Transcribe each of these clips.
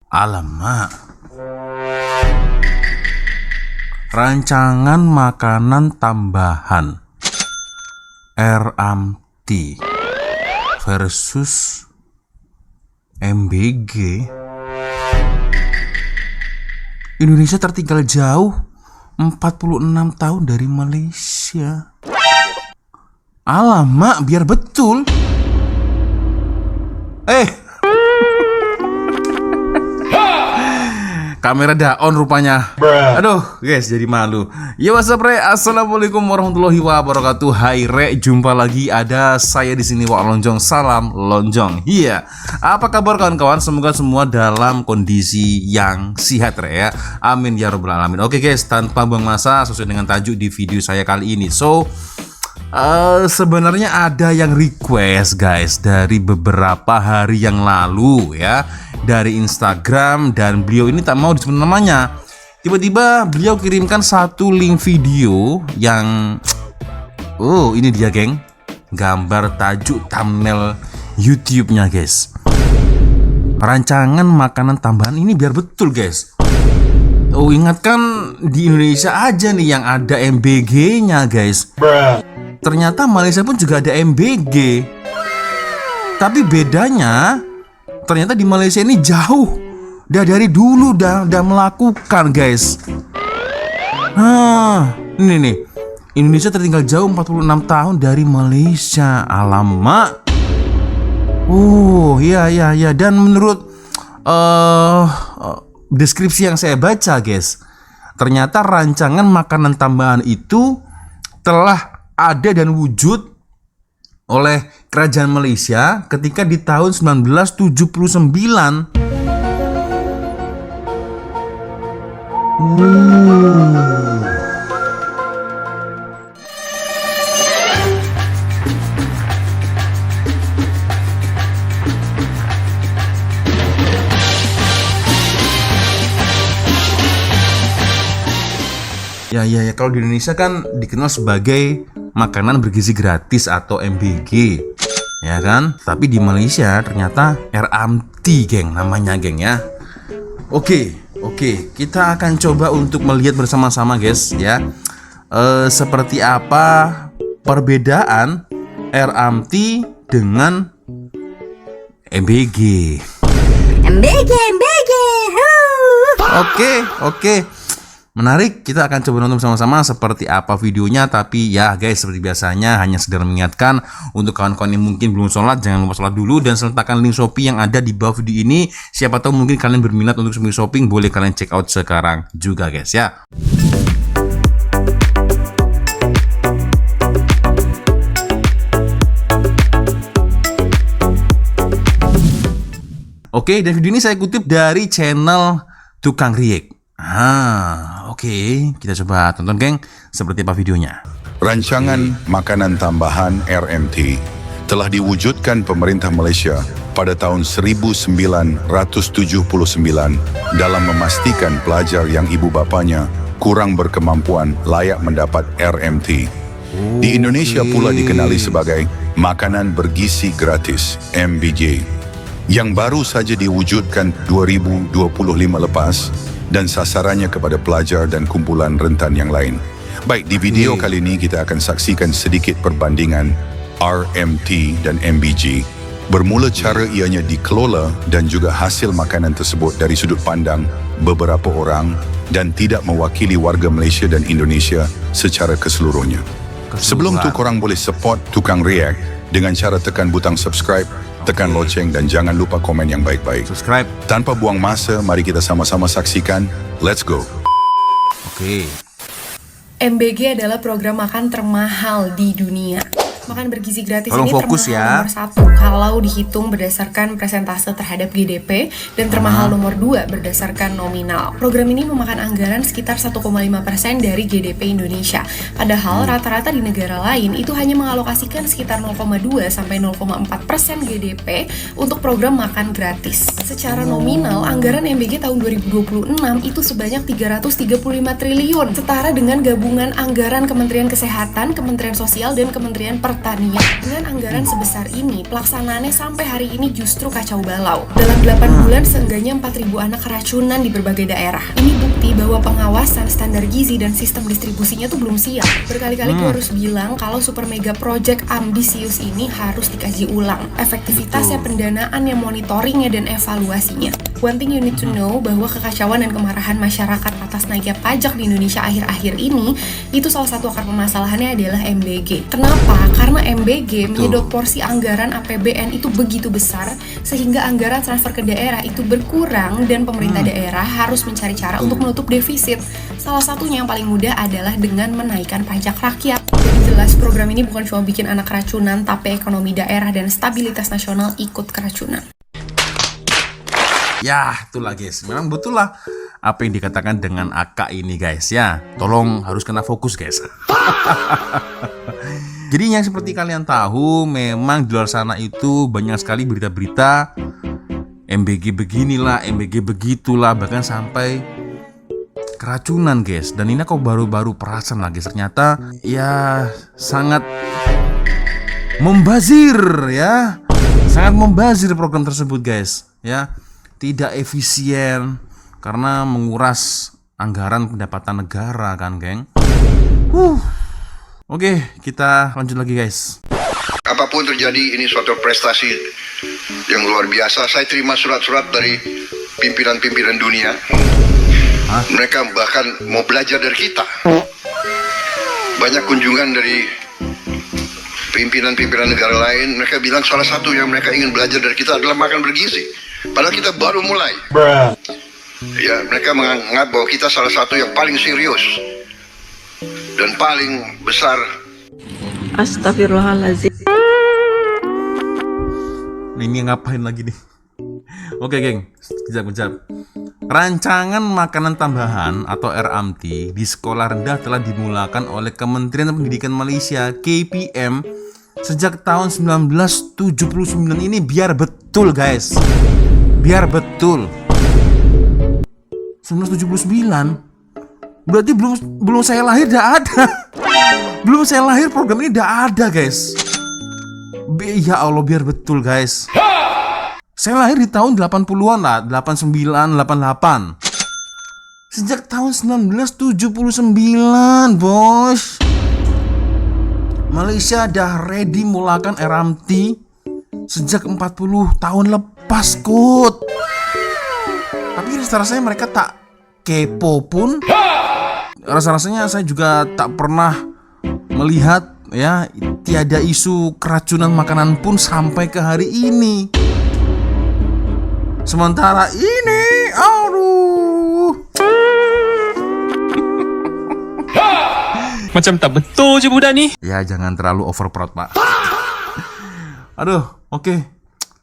Alamak. Rancangan makanan tambahan RMT versus MBG. Indonesia tertinggal jauh 46 tahun dari Malaysia. Alamak, biar betul. Kamera dah on rupanya. Aduh guys, jadi malu. Ya what's up, Re? Assalamualaikum warahmatullahi wabarakatuh. Hai Re, jumpa lagi ada saya di sini, Wak Lonjong. Salam Lonjong. Iya. Apa kabar kawan-kawan? Semoga semua dalam kondisi yang sehat, Re ya. Amin ya rabbal alamin. Oke guys, tanpa buang masa, sesuai dengan tajuk di video saya kali ini. Sebenarnya ada yang request guys dari beberapa hari yang lalu ya, dari Instagram, dan beliau ini tak mau disebut namanya. Tiba-tiba beliau kirimkan satu link video yang ini dia geng, gambar tajuk thumbnail YouTube-nya guys. Rancangan makanan tambahan ini biar betul guys. Ingatkan di Indonesia aja nih yang ada MBG-nya guys. Ternyata Malaysia pun juga ada MBG. Tapi bedanya ternyata di Malaysia ini jauh. Dari dulu udah melakukan guys. Ini nih. Indonesia tertinggal jauh 46 tahun dari Malaysia. Alamak. Iya. Dan menurut deskripsi yang saya baca guys, ternyata rancangan makanan tambahan itu telah ada dan wujud oleh kerajaan Malaysia ketika di tahun 1979. Ya, kalau di Indonesia kan dikenal sebagai makanan bergizi gratis atau MBG, ya kan? Tapi di Malaysia ternyata RMT geng namanya geng ya. Oke, kita akan coba untuk melihat bersama-sama guys ya, seperti apa perbedaan RMT dengan MBG. Oke. Menarik, kita akan coba nonton sama-sama seperti apa videonya. Tapi ya guys, seperti biasanya hanya sekedar mengingatkan untuk kawan-kawan yang mungkin belum sholat, jangan lupa sholat dulu dan sertakan link Shopee yang ada di bawah video ini. Siapa tahu mungkin kalian berminat untuk shopping, boleh kalian check out sekarang juga guys ya. Oke, dan video ini saya kutip dari channel Tukang React. Oke, kita coba tonton geng seperti apa videonya. Rancangan makanan tambahan RMT telah diwujudkan pemerintah Malaysia pada tahun 1979 dalam memastikan pelajar yang ibu bapanya kurang berkemampuan layak mendapat RMT. Di Indonesia pula dikenali sebagai makanan bergizi gratis MBG, yang baru saja diwujudkan 2025 lepas dan sasarannya kepada pelajar dan kumpulan rentan yang lain. Baik, di video kali ini kita akan saksikan sedikit perbandingan RMT dan MBG, bermula cara ianya dikelola dan juga hasil makanan tersebut dari sudut pandang beberapa orang dan tidak mewakili warga Malaysia dan Indonesia secara keseluruhnya. Sebelum tu korang boleh support Tukang React dengan cara tekan butang subscribe, tekan loceng dan jangan lupa komen yang baik-baik. Subscribe. Tanpa buang masa, mari kita sama-sama saksikan. Let's go. Oke. MBG adalah program makan termahal di dunia. Makan bergizi gratis Tolong ini fokus termahal ya. nomor 1 kalau dihitung berdasarkan persentase terhadap GDP, dan termahal nomor 2 berdasarkan nominal. Program ini memakan anggaran sekitar 1,5% dari GDP Indonesia. Padahal rata-rata di negara lain itu hanya mengalokasikan sekitar 0,2 sampai 0,4% GDP untuk program makan gratis. Secara nominal, anggaran MBG tahun 2026 itu sebanyak 335 triliun, setara dengan gabungan anggaran Kementerian Kesehatan, Kementerian Sosial, dan Kementerian Pertanian mata nih ya, dengan anggaran sebesar ini, pelaksanaannya sampai hari ini justru kacau balau. Dalam 8 bulan seenggaknya 4.000 anak keracunan di berbagai daerah. Ini bukti bahwa pengawasan, standar gizi, dan sistem distribusinya tuh belum siap. Berkali-kali gue harus bilang kalau super mega project ambisius ini harus dikaji ulang. Efektivitasnya, pendanaan, monitoringnya, dan evaluasinya. One thing you need to know bahwa kekacauan dan kemarahan masyarakat atas naiknya pajak di Indonesia akhir-akhir ini, itu salah satu akar permasalahannya adalah MBG. Kenapa? Karena MBG menyedot porsi anggaran APBN itu begitu besar, sehingga anggaran transfer ke daerah itu berkurang dan pemerintah daerah harus mencari cara untuk menutup defisit. Salah satunya yang paling mudah adalah dengan menaikkan pajak rakyat. Jadi jelas program ini bukan cuma bikin anak keracunan, tapi ekonomi daerah dan stabilitas nasional ikut keracunan. Ya, itulah guys. Memang betul lah apa yang dikatakan dengan AK ini guys ya. Tolong harus kena fokus guys. Jadi yang seperti kalian tahu, memang di luar sana itu banyak sekali berita-berita MBG beginilah, MBG begitulah, bahkan sampai keracunan guys. Dan ini kok baru-baru perasan lagi, ternyata ya sangat membazir ya. Sangat membazir program tersebut guys ya. Tidak efisien karena menguras anggaran pendapatan negara kan geng. Oke, kita lanjut lagi guys. Apapun terjadi, ini suatu prestasi yang luar biasa. Saya terima surat-surat dari pimpinan-pimpinan dunia. Mereka bahkan mau belajar dari kita. Banyak kunjungan dari pimpinan-pimpinan negara lain. Mereka bilang salah satu yang mereka ingin belajar dari kita adalah makan bergizi. Padahal kita baru mulai. Ya, mereka menganggap bahwa kita salah satu yang paling serius dan paling besar. Astagfirullahaladzim. Ini ngapain lagi nih? Oke geng, kejap. Rancangan makanan tambahan atau RMT di sekolah rendah telah dimulakan oleh Kementerian Pendidikan Malaysia KPM sejak tahun 1979 ini. Biar betul guys, biar betul 1979 berarti belum saya lahir udah ada. Belum saya lahir program ini udah ada guys. Ya Allah, biar betul guys. Saya lahir di tahun 80-an lah, 89, 88. Sejak tahun 1979 bos, Malaysia dah ready mulakan RMT sejak 40 tahun lepas kut. Tapi rasa-rasanya mereka tak kepo pun. Rasa-rasanya saya juga tak pernah melihat ya, tiada isu keracunan makanan pun sampai ke hari ini. Sementara ini, aduh, macam tak betul je budak ni. ya jangan terlalu over proud pak. Aduh, oke.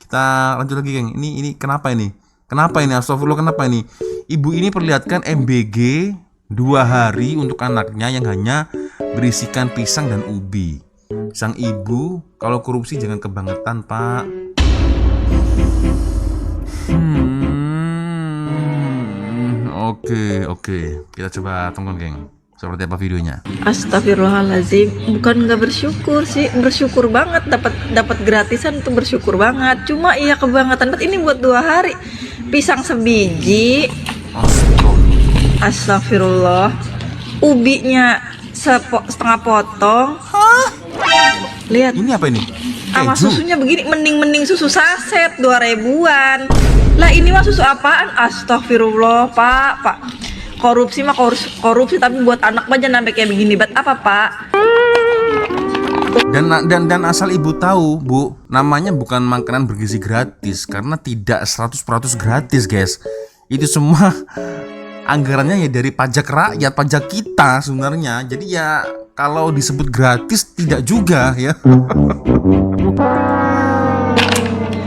Kita lanjut lagi geng. Ini kenapa ini? Kenapa ini? Astagfirullah, kenapa ini? Ibu ini perlihatkan MBG 2 hari untuk anaknya yang hanya berisikan pisang dan ubi. Sang ibu, kalau korupsi jangan kebangetan pak. Oke. Kita coba tonton geng. Seperti apa videonya? Astagfirullahaladzim. Bukan nggak bersyukur sih, bersyukur banget dapat gratisan itu bersyukur banget. Cuma iya kebangetan banget ini buat 2 hari. Pisang sebiji. Astagfirullah. Ubinya setengah potong. Lihat. Ini apa ini? Sama Keju. susunya begini, mending susu saset 2 ribuan. Lah ini mah susu apaan? Astagfirullah pak. Korupsi mah korupsi, tapi buat anak aja sampai kayak begini bat apa pak? Dan asal ibu tahu bu, namanya bukan makanan bergizi gratis karena tidak 100% gratis guys. Itu semua anggarannya ya dari pajak rakyat, pajak kita sebenarnya. Jadi ya kalau disebut gratis tidak juga ya.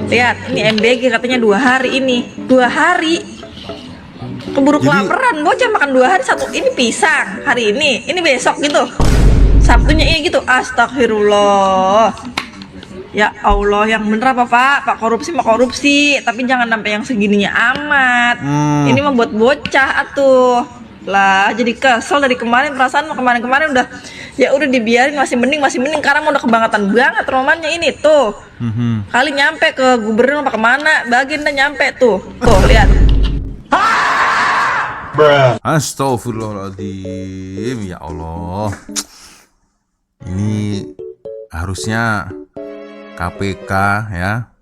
Lihat, ini MBG katanya 2 hari ini. 2 hari. Keburu kelaparan, bocah makan 2 hari satu. Ini pisang hari ini besok gitu. Sabtunya iya gitu. Astagfirullah. Ya Allah, yang bener apa pak? Pak korupsi mah korupsi, tapi jangan sampai yang segininya amat. Ini mah buat bocah atuh. Lah jadi kesel dari kemarin, perasaan kemarin udah Ya udah dibiarin, masih mending karena udah kebangetan banget romannya ini tuh. Kali nyampe ke gubernur apa kemana, bagian udah nyampe tuh. Tuh lihat. Astagfirullahaladzim, ya Allah. Ini harusnya KPK ya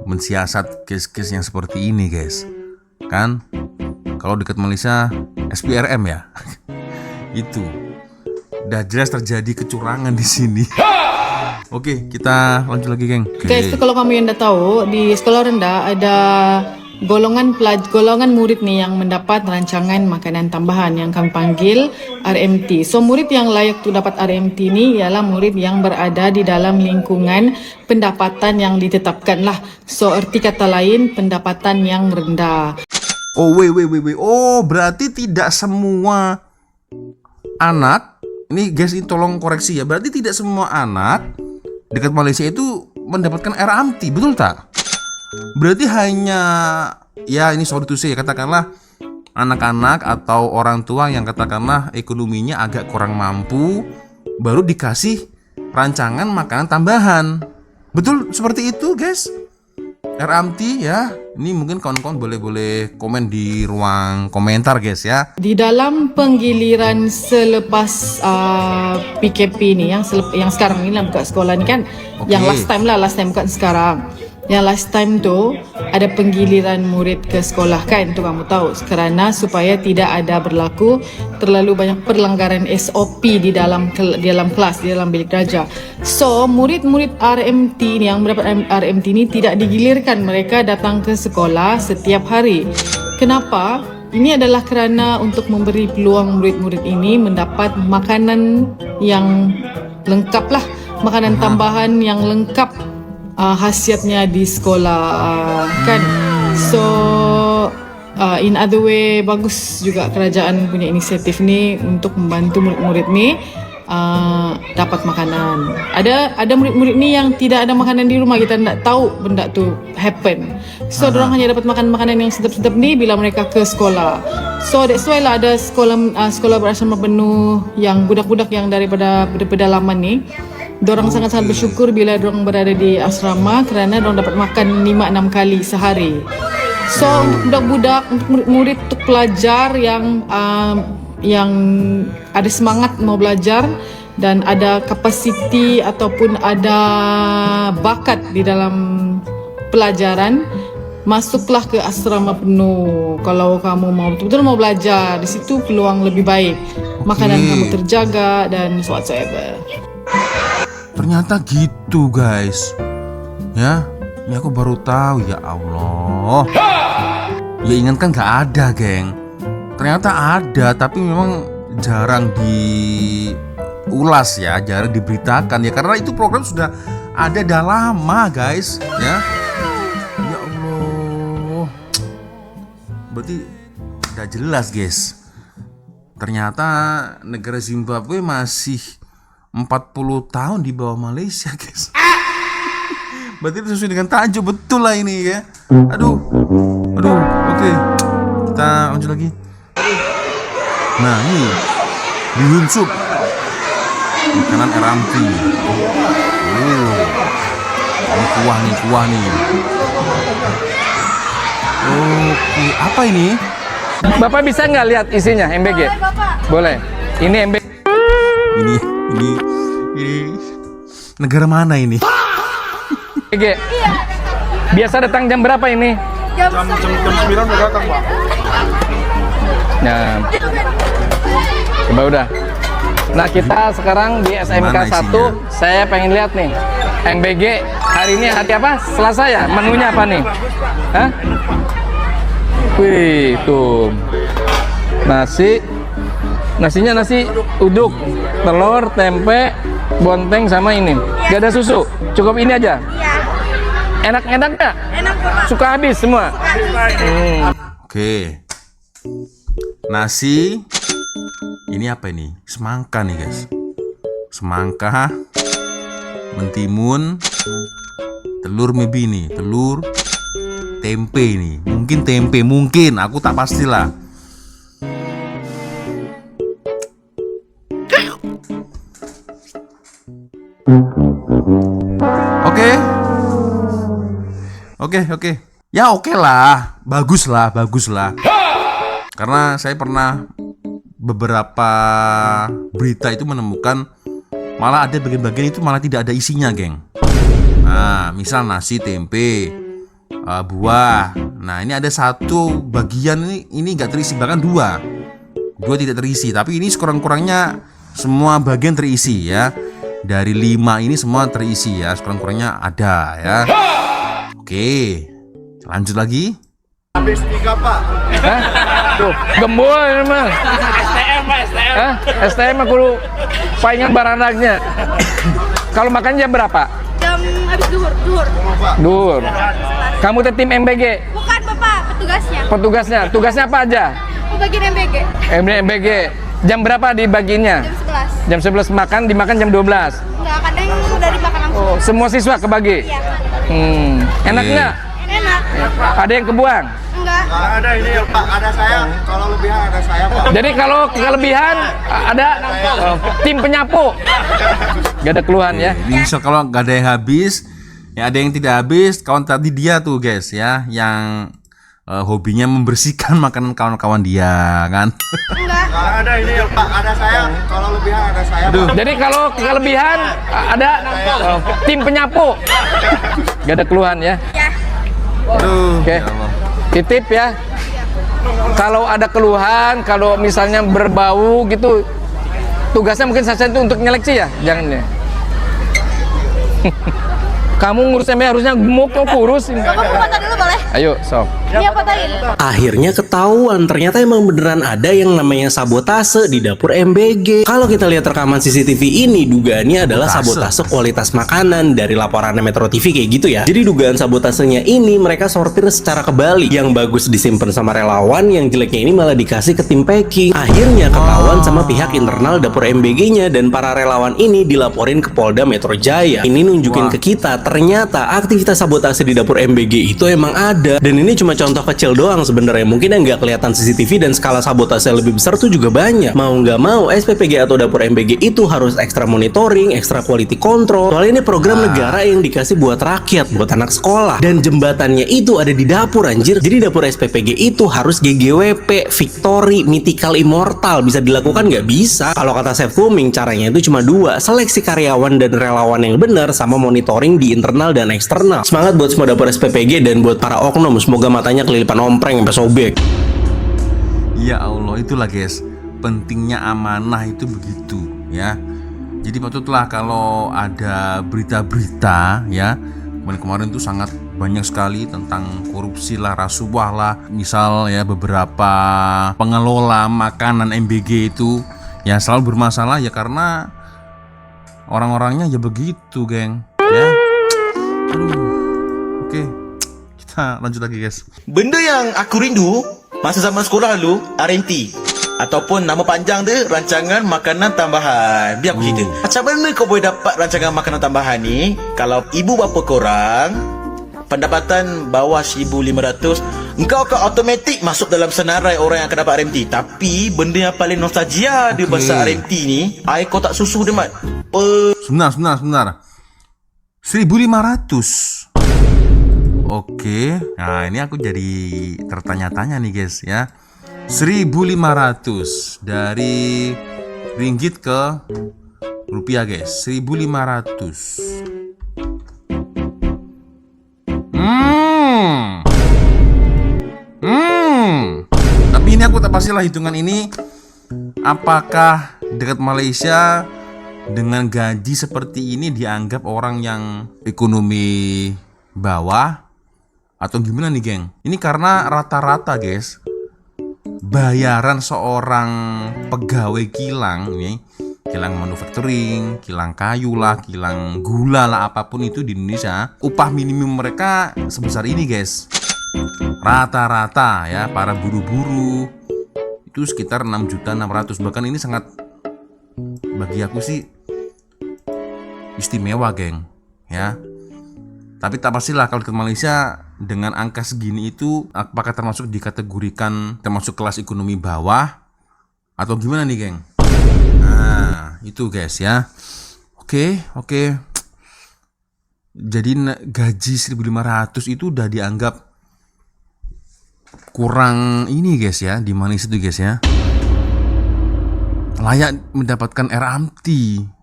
mensiasat case-case yang seperti ini, guys. Kan kalau dekat Malaysia SPRM ya. Itu udah jelas terjadi kecurangan di sini. Oke, kita lanjut lagi, geng. Guys, kalau kamu yang udah tahu, di sekolah rendah ada golongan murid nih yang mendapat rancangan makanan tambahan yang kami panggil RMT. So murid yang layak untuk dapat RMT ini ialah murid yang berada di dalam lingkungan pendapatan yang ditetapkan lah. So arti kata lain, pendapatan yang rendah. Oh, wait. Oh, berarti tidak semua anak, ini guys, ini tolong koreksi ya. Berarti tidak semua anak dekat Malaysia itu mendapatkan RMT, betul tak? Berarti hanya, ya ini sorry to say, katakanlah anak-anak atau orang tua yang katakanlah ekonominya agak kurang mampu, baru dikasih rancangan makanan tambahan. Betul seperti itu, guys? RMT ya. Ini mungkin kawan-kawan boleh komen di ruang komentar, guys ya. Di dalam penggiliran selepas PKP ni, yang sekarang ni lah buka sekolah ni kan, yang last time bukan sekarang. Yang last time tu ada penggiliran murid ke sekolah kan, tu kamu tahu, kerana supaya tidak ada berlaku terlalu banyak pelanggaran SOP di dalam kelas, di dalam bilik belajar. So murid-murid RMT ni yang mendapat RMT ni tidak digilirkan, mereka datang ke sekolah setiap hari. Kenapa? Ini adalah kerana untuk memberi peluang murid-murid ini mendapat makanan yang lengkap lah, makanan tambahan yang lengkap khasiatnya di sekolah kan. So in other way, bagus juga kerajaan punya inisiatif ni untuk membantu murid-murid ni dapat makanan. Ada murid-murid ni yang tidak ada makanan di rumah, kita tak tahu benda tu happen. So dorang hanya dapat makan makanan yang sedap-sedap ni bila mereka ke sekolah. So that's why lah ada sekolah berasrama penuh yang budak-budak yang daripada pedalaman ni. Dorang sangat-sangat bersyukur bila dorang berada di asrama kerana dorang dapat makan 5-6 kali sehari. So untuk budak-budak, untuk murid-murid, untuk pelajar yang ada semangat mau belajar dan ada kapasiti ataupun ada bakat di dalam pelajaran, masuklah ke asrama penuh. Kalau kamu mau betul-betul mau belajar, di situ peluang lebih baik. Makanan kamu terjaga dan whatsoever. Ternyata gitu, guys. Ya, ini aku baru tahu, ya Allah. Ya ingatkan gak ada, geng. Ternyata ada, tapi memang jarang diulas ya, jarang diberitakan ya, karena itu program sudah ada dah lama, guys. Ya, ya Allah. Berarti udah jelas, guys. Ternyata negara Zimbabwe masih 40 tahun di bawah Malaysia, guys. Berarti itu sesuai dengan tajuk, betul lah ini ya. Aduh, oke. Kita lanjut lagi. Nah ini bihun sup, makanan RMT. Ini kuah nih. Oke, apa ini? Bapak bisa nggak lihat isinya MBG? Boleh. Ini MBG. Ini negara mana ini? MBG. Biasa datang jam berapa ini? Jam 9 udah datang, Pak. Nah, coba udah. Nah, kita sekarang di SMK 1. Saya pengen lihat nih MBG hari ini hari apa? Selasa ya? Menunya apa nih? Hah? Wih, tuh. Nasinya nasi uduk, telur, tempe, bonteng sama ini. Gak ada susu, cukup ini aja. Enak-enak nggak? Enak, Pak. Suka habis semua. Oke. Nasi. Ini apa ini? Semangka nih, guys. Semangka, mentimun, telur maybe nih, telur, tempe nih. Mungkin, aku tak pastilah. Oke. Ya oke lah, bagus lah. Karena saya pernah beberapa berita itu menemukan malah ada bagian-bagian itu malah tidak ada isinya, geng. Nah, misal nasi, tempe, buah. Nah, ini ada satu bagian ini nggak terisi, bahkan dua tidak terisi. Tapi ini sekurang-kurangnya semua bagian terisi ya. Dari 5 ini semua terisi ya, sekurang-kurangnya ada ya. Oke, lanjut lagi. Habis 3 Pak. Hah? Tuh, gembul ini mah. STM Pak, STM. Hah? STM aku lu palingan baranaknya. Kalau makan jam berapa? Jam habis duhur. Kamu tuh tim MBG? Bukan Bapak, petugasnya. Tugasnya apa aja? Bagian MBG. MBG. Jam berapa dibaginya? Jam 11. Jam 11 dimakan jam 12. Enggak, kadang sudah dimakan langsung. Oh, semua siswa kebagi? Iya. Enak nggak? Enak. Ada yang kebuang? Enggak. Ada ini Pak, ada saya. Kalau lebihan ada saya Pak. Jadi kalau kelebihan ada tim penyapu. Gak ada keluhan ya. Ini misal kalau nggak ada yang habis, ya ada yang tidak habis. Kawan tadi dia tuh guys ya, yang hobinya membersihkan makanan kawan-kawan dia kan. Enggak. Ada ini Pak, ada saya. Kalau lebihan ada saya Pak. Jadi kalau kelebihan ada tim penyapu. Gak ada keluhan ya. Oke. Ya Allah. Titip ya. Kalau ada keluhan, kalau misalnya berbau gitu, tugasnya mungkin saja itu untuk nyeleksi ya, jangan ya. Kamu ngurus MBG harusnya gemuk tuh kurus. Bapak mau foto dulu boleh? Ayo, sok. Ini apa tadi? Akhirnya ketahuan ternyata emang beneran ada yang namanya sabotase di dapur MBG. Kalau kita lihat rekaman CCTV ini, dugaannya adalah sabotase kualitas makanan dari laporan Metro TV kayak gitu ya. Jadi dugaan sabotasenya ini mereka sortir secara kebalik. Yang bagus disimpan sama relawan, yang jeleknya ini malah dikasih ke tim packing. Akhirnya ketahuan sama pihak internal dapur MBG-nya dan para relawan ini dilaporin ke Polda Metro Jaya. Ini nunjukin ke kita ternyata aktivitas sabotase di dapur MBG itu emang ada, dan ini cuma contoh kecil doang sebenarnya. Mungkin yang nggak kelihatan CCTV dan skala sabotase lebih besar tuh juga banyak. Mau nggak mau SPPG atau dapur MBG itu harus ekstra monitoring, ekstra quality control. Soalnya ini program negara yang dikasih buat rakyat, buat anak sekolah, dan jembatannya itu ada di dapur anjir. Jadi dapur SPPG itu harus GGWP, Victory, Mythical, Immortal. Bisa dilakukan nggak? Bisa. Kalau kata Chef Kuming caranya itu cuma 2, seleksi karyawan dan relawan yang benar sama monitoring di internal dan eksternal. Semangat buat semua dapur SPPG dan buat para oknum, semoga matanya kelilipan ompreng sampai sobek. Ya Allah, itulah guys, pentingnya amanah itu begitu ya. Jadi patutlah kalau ada berita-berita ya, kemarin tuh sangat banyak sekali tentang korupsi lah, rasuah lah. Misal ya beberapa pengelola makanan MBG itu yang selalu bermasalah ya karena orang-orangnya ya begitu, geng. Ya. Oke, kita lanjut lagi guys. Benda yang aku rindu masa zaman sekolah dulu, RMT ataupun nama panjang dia rancangan makanan tambahan. Biar aku cerita. Macam mana kau boleh dapat rancangan makanan tambahan ni kalau ibu bapa korang pendapatan bawah 1,500, engkau akan automatik masuk dalam senarai orang yang akan dapat RMT. Tapi benda yang paling nostalgia di bahasa RMT ni, air kotak susu dia mat. Sebentar. 1.500. Oke. Nah, ini aku jadi tertanya-tanya nih guys ya. 1.500 dari ringgit ke rupiah guys. 1.500. Tapi ini aku tak pastilah hitungan ini apakah dekat Malaysia dengan gaji seperti ini dianggap orang yang ekonomi bawah atau gimana nih geng? Ini karena rata-rata guys, bayaran seorang pegawai kilang nih, kilang manufacturing, kilang kayu lah, kilang gula lah, apapun itu di Indonesia, upah minimum mereka sebesar ini guys. Rata-rata ya para buru-buru itu sekitar 6.600.000. Bahkan ini sangat, bagi aku sih istimewa geng ya. Tapi tak pastilah kalau ke Malaysia dengan angka segini itu apakah termasuk dikategorikan termasuk kelas ekonomi bawah atau gimana nih geng. Nah itu guys ya. Oke. Jadi gaji 1.500 itu udah dianggap kurang ini guys ya, di Malaysia itu guys ya. Layak mendapatkan RMT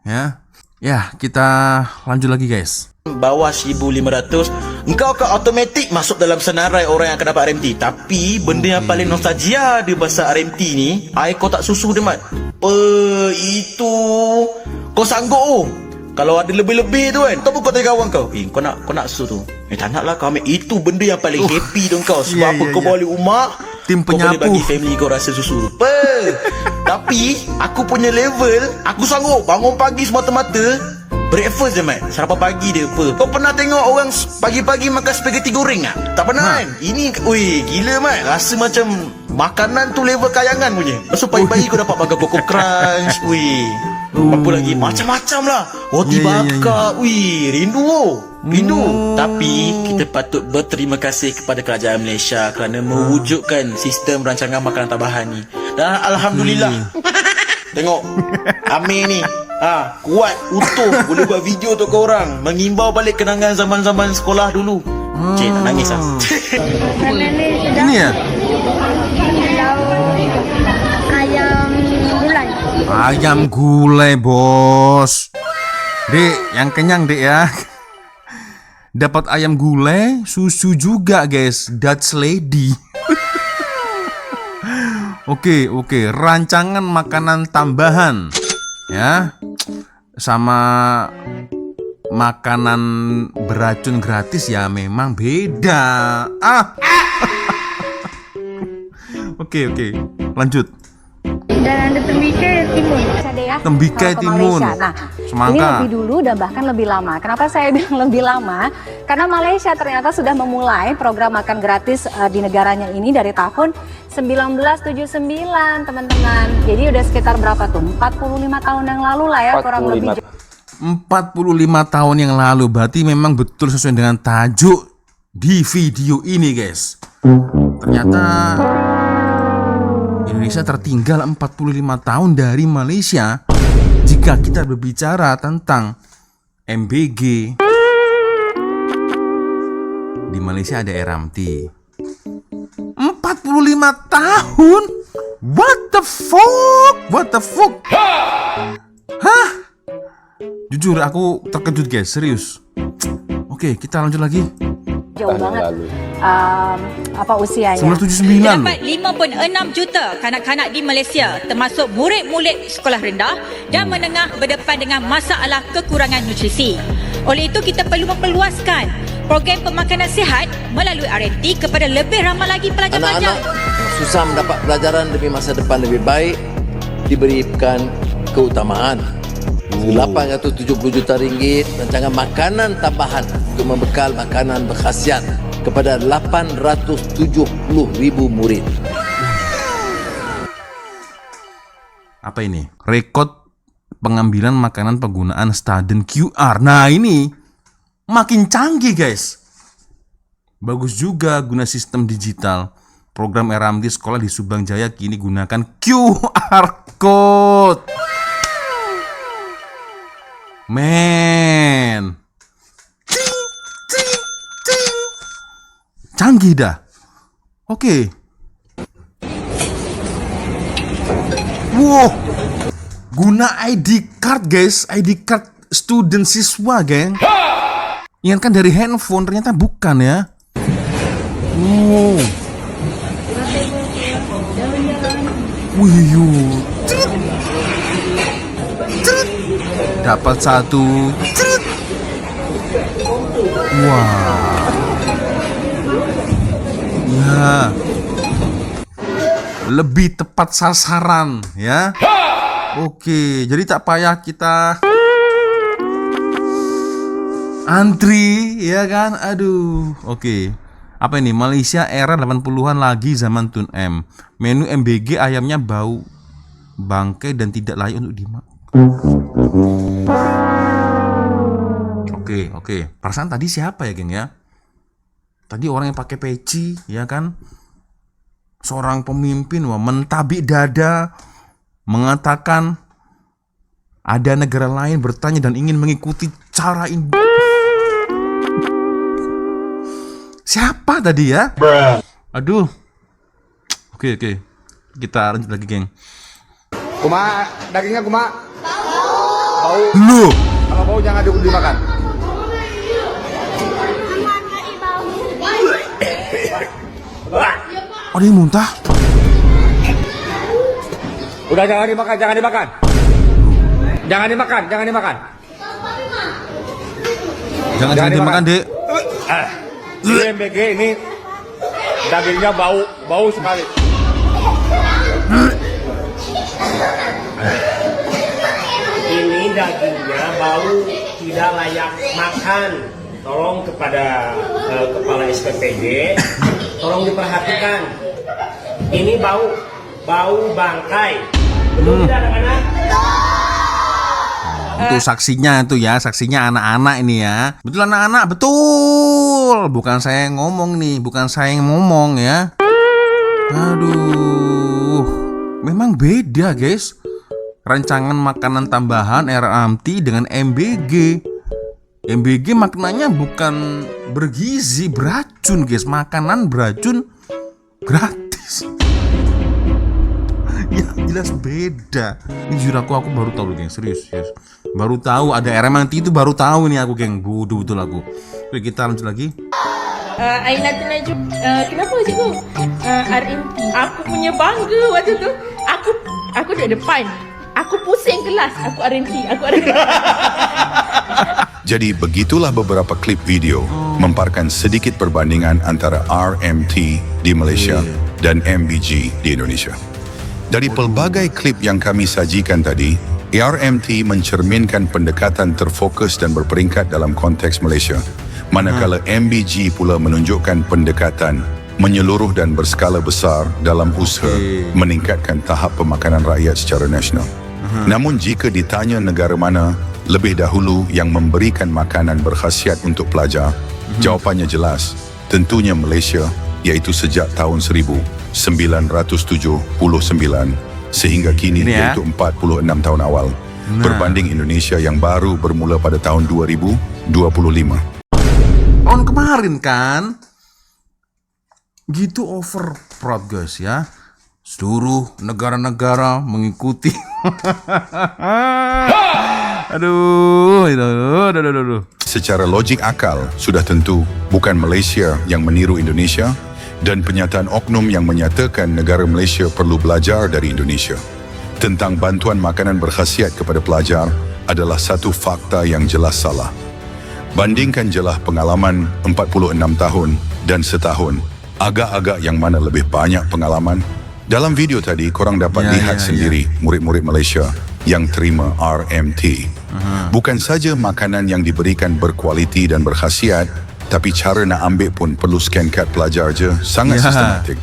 ya. Ya, kita lanjut lagi guys. Bawah 1,500 engkau akan automatik masuk dalam senarai orang yang akan dapat RMT. Tapi benda yang paling nostalgia di bahasa RMT ni, air kotak susu dia Mat. Itu kau sanggup kalau ada lebih-lebih tu kan. Tahu kau tanya kawan kau, kau nak susu tu. Tak nak lah kau ambil. Itu benda yang paling happy tu kau. Sebab apa kau balik rumah, tim kau boleh penyapu bagi family kau rasa susu. Tapi aku punya level, aku sanggup bangun pagi semata-mata breakfast je Mat. Sarapan pagi dia apa. Kau pernah tengok orang pagi-pagi makan spaghetti goreng tak? Tak pernah kan? Ini gila Mat. Rasa macam makanan tu level kayangan punya. Lepas tu pagi-pagi kau dapat makan Coco Crunch. Apa lagi? Macam-macam lah. Roti bakar. Rindu. Tapi kita patut berterima kasih kepada kerajaan Malaysia kerana mewujudkan sistem rancangan makanan tambahan ni. Dan Alhamdulillah. Tengok Amir ni kuat, utuh, boleh buat video untuk korang, mengimbau balik kenangan zaman-zaman sekolah dulu. Cik, tak nangis lah. Ini ya? Ayam gulai bos. Dek, yang kenyang dek ya. Dapat ayam gulai, susu juga guys, Dutch Lady. Oke, rancangan makanan tambahan ya, sama makanan beracun gratis ya memang beda. Oke, lanjut. Dan ada tembikar timun. Tembikar timun. Nah, semangka. Ini lebih dulu dan bahkan lebih lama. Kenapa saya bilang lebih lama? Karena Malaysia ternyata sudah memulai program makan gratis di negaranya ini dari tahun 1979, teman-teman. Jadi udah sekitar berapa tuh? 45 tahun yang lalu lah ya, kurang lebih. 45 tahun yang lalu, berarti memang betul sesuai dengan tajuk di video ini guys. Ternyata Indonesia tertinggal 45 tahun dari Malaysia jika kita berbicara tentang MBG. Di Malaysia ada RMT. 45 tahun? What the fuck? Hah? Jujur aku terkejut guys, serius. Oke, kita lanjut lagi. Jauh banget usianya. 1979 Terdapat 5.6 juta kanak-kanak di Malaysia termasuk murid-murid sekolah rendah dan menengah berdepan dengan masalah kekurangan nutrisi. Oleh itu kita perlu memperluaskan program pemakanan sihat melalui RMT kepada lebih ramai lagi pelajar-pelajar. Anak-anak yang susah mendapat pelajaran demi masa depan lebih baik diberikan keutamaan. RM870 juta rancangan makanan tambahan untuk membekal makanan berkhasiat kepada 870,000 murid. Apa ini? Rekod pengambilan makanan penggunaan stadion QR. Nah ini makin canggih guys. Bagus juga guna sistem digital. Program RMT sekolah di Subang Jaya kini gunakan QR code. Men, canggih dah. Oke. Wow, guna ID card guys, ID card student siswa geng. Ingat kan dari handphone, ternyata bukan ya. Wow. Wih, dapat satu. Wah. Ya. Lebih tepat sasaran ya. Oke, jadi tak payah kita antri ya kan. Aduh. Oke. Apa ini? Malaysia era 80-an lagi zaman Tun M. Menu MBG ayamnya bau bangkai dan tidak layak untuk dimakan. Oke. Perasaan tadi siapa ya, geng ya? Tadi orang yang pakai peci, ya kan? Seorang pemimpin mentabik dada, mengatakan ada negara lain bertanya dan ingin mengikuti cara ini. Siapa tadi ya? Aduh. Oke. Kita lanjut lagi, geng. Kuma, dagingnya kuma. Bau. Loh. Kalau bau jangan dimakan. Ada yang muntah? Udah jangan dimakan. Jangan dimakan, Jangan dimakan, Dek. Ini MBG ini dagingnya bau sekali. Ini dagingnya bau, tidak layak makan. Tolong kepada kepala SPPD, tolong diperhatikan. Ini bau bangkai. Betul tidak anak-anak? Itu saksinya itu ya, saksinya anak-anak ini ya. Betul anak-anak, betul. Bukan saya yang ngomong nih, bukan saya yang ngomong ya. Aduh, memang beda guys. Rancangan makanan tambahan RMT dengan MBG. MBG maknanya bukan bergizi, beracun guys. Makanan beracun gratis. Ya jelas beda. Ini jujur aku baru tahu loh geng, serius. Baru tahu ada RMT itu, baru tahu nih aku geng. Bodoh betul aku. Oke, kita lanjut lagi. Aina Tunaju, kenapa cikgu? RMT, aku punya bangga waktu tu. Aku di depan. Aku pusing kelas. Aku RMT. Jadi begitulah beberapa klip video memparkan sedikit perbandingan antara RMT di Malaysia dan MBG di Indonesia. Dari pelbagai klip yang kami sajikan tadi, RMT mencerminkan pendekatan terfokus dan berperingkat dalam konteks Malaysia, manakala MBG pula menunjukkan pendekatan menyeluruh dan berskala besar dalam usaha meningkatkan tahap pemakanan rakyat secara nasional. Namun jika ditanya negara mana lebih dahulu yang memberikan makanan berkhasiat untuk pelajar, jawapannya jelas, tentunya Malaysia, iaitu sejak tahun 1979 sehingga kini, iaitu 46 tahun awal, berbanding Indonesia yang baru bermula pada tahun 2025. Tahun kemarin kan gitu overproud guys ya. Seluruh negara-negara mengikuti. Aduh. Secara logik akal, sudah tentu bukan Malaysia yang meniru Indonesia, dan pernyataan oknum yang menyatakan negara Malaysia perlu belajar dari Indonesia tentang bantuan makanan berkhasiat kepada pelajar adalah satu fakta yang jelas salah. Bandingkan jelah pengalaman 46 tahun dan setahun, agak-agak yang mana lebih banyak pengalaman. Dalam video tadi, korang dapat lihat sendiri murid-murid Malaysia yang terima RMT. Bukan saja makanan yang diberikan berkualiti dan berkhasiat, tapi cara nak ambil pun perlu scan kad pelajar je, sangat sistematik.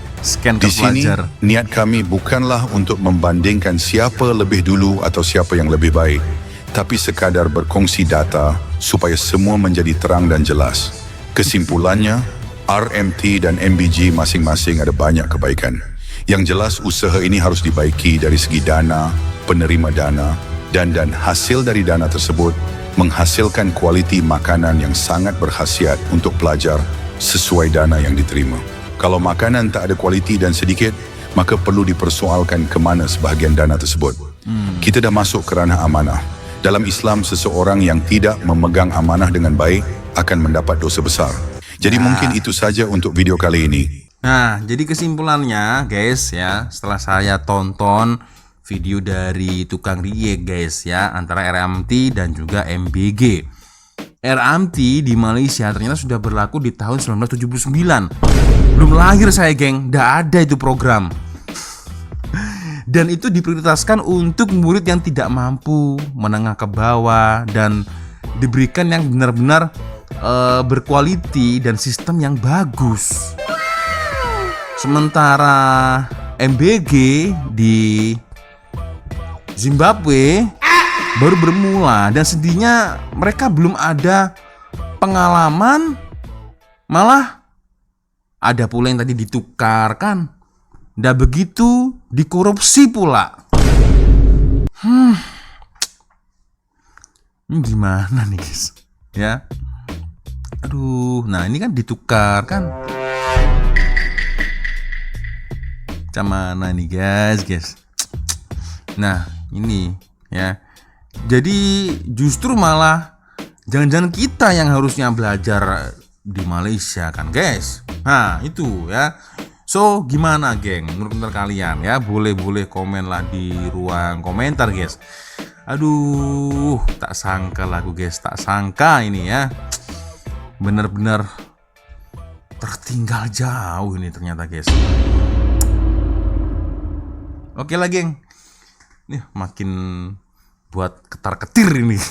Di sini, niat kami bukanlah untuk membandingkan siapa lebih dulu atau siapa yang lebih baik, tapi sekadar berkongsi data supaya semua menjadi terang dan jelas. Kesimpulannya, RMT dan MBG masing-masing ada banyak kebaikan. Yang jelas usaha ini harus dibaiki dari segi dana, penerima dana, dan hasil dari dana tersebut menghasilkan kualiti makanan yang sangat berkhasiat untuk pelajar sesuai dana yang diterima. Kalau makanan tak ada kualiti dan sedikit, maka perlu dipersoalkan ke mana sebahagian dana tersebut. Kita dah masuk ke ranah amanah. Dalam Islam, seseorang yang tidak memegang amanah dengan baik akan mendapat dosa besar. Jadi mungkin itu saja untuk video kali ini. Nah, jadi kesimpulannya guys ya, setelah saya tonton video dari tukang react guys ya, antara RMT dan juga MBG. RMT di Malaysia ternyata sudah berlaku di tahun 1979. Belum lahir saya geng, dah ada itu program. Dan itu diprioritaskan untuk murid yang tidak mampu, menengah ke bawah, dan diberikan yang benar-benar berkualiti dan sistem yang bagus. Sementara MBG di Zimbabwe baru bermula, dan sedihnya mereka belum ada pengalaman, malah ada pula yang tadi ditukarkan, dan begitu dikorupsi pula. Ini gimana nih guys? Ya. Aduh, nah ini kan ditukar kan. Macam mana nih guys? Nah, ini ya. Jadi justru malah jangan-jangan kita yang harusnya belajar di Malaysia kan guys. Nah, itu ya. So, gimana geng? Menurut kalian ya, boleh komen lah di ruang komentar guys. Aduh, tak sangka lah aku guys, tak sangka ini ya. Bener-bener tertinggal jauh ini ternyata guys. Oke lah geng. Nih makin buat ketar-ketir ini.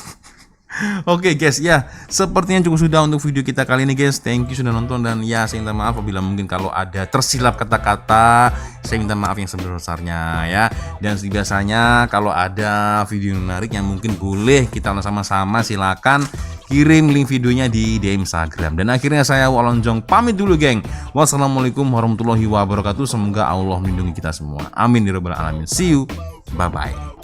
Oke guys, ya sepertinya cukup sudah untuk video kita kali ini guys. Thank you sudah nonton, dan ya saya minta maaf apabila mungkin kalau ada tersilap kata-kata. Saya minta maaf yang sebesar-besarnya ya. Dan seperti biasanya kalau ada video menarik yang mungkin boleh kita sama-sama, silakan kirim link videonya di DM Instagram. Dan akhirnya saya Walonjong pamit dulu geng. Wassalamualaikum warahmatullahi wabarakatuh. Semoga Allah melindungi kita semua. Amin ya rabbal alamin. See you. Bye bye.